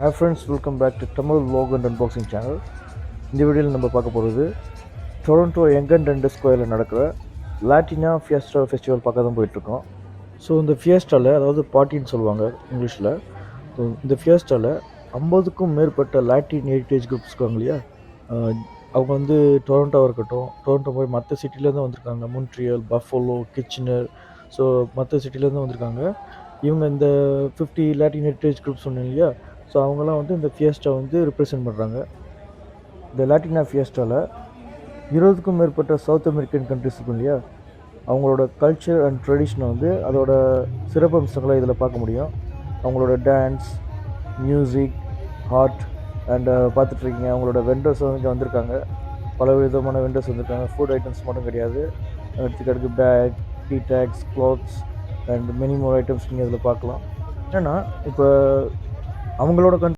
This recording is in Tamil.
Hi friends, welcome back to Tamil Vlog and Unboxing channel. இந்த வீடியோவில் நம்ம பார்க்க போகிறது டொரண்டோ எங்கன் ரெண்டு ஸ்கொயரில் நடக்கிற லாட்டினா ஃபியஸ்டா ஃபெஸ்டிவல் பார்க்க தான் போயிட்டுருக்கோம். ஸோ இந்த ஃபியஸ்டாவில், அதாவது பார்ட்டின்னு சொல்லுவாங்க இங்கிலீஷில், ஸோ இந்த ஃபியஸ்டாவில் 50க்கும் மேற்பட்ட லாட்டின் ஹெரிட்டேஜ் குரூப்ஸ் இருக்காங்க இல்லையா. அவங்க வந்து டொரண்டோவாக இருக்கட்டும், டொரண்டோ போய் மற்ற சிட்டிலேருந்து வந்திருக்காங்க, முன்ட்ரியல், பஃபலோ, கிச்சனர், ஸோ மற்ற சிட்டிலேருந்து வந்திருக்காங்க. இவங்க இந்த 50 லாட்டின் ஹெரிட்டேஜ் குரூப்ஸ் சொன்னீங்க இல்லையா, ஸோ அவங்களாம் வந்து இந்த ஃபியஸ்டா வந்து ரிப்ரசென்ட் பண்ணுறாங்க. இந்த லாட்டினா ஃபியஸ்டாவில் 20க்கும் மேற்பட்ட சவுத் அமெரிக்கன் கண்ட்ரிஸ் இருக்கும் இல்லையா, அவங்களோட கல்ச்சர் அண்ட் ட்ரெடிஷனை வந்து அதோட சிறப்பம்சங்களை இதில் பார்க்க முடியும். அவங்களோட டான்ஸ், மியூசிக், ஆர்ட் அண்ட் பார்த்துட்ருக்கீங்க. அவங்களோட வெண்டர்ஸ் இங்கே வந்திருக்காங்க. பல விதமான வெண்டர்ஸ் வந்திருக்காங்க. ஃபுட் ஐட்டம்ஸ் மட்டும் கிடையாது, எடுத்துக்காட்டுக்கு bag, tea tags, clothes and many more items நீங்கள் இதில் பார்க்கலாம். ஏன்னா இப்போ அவங்களோட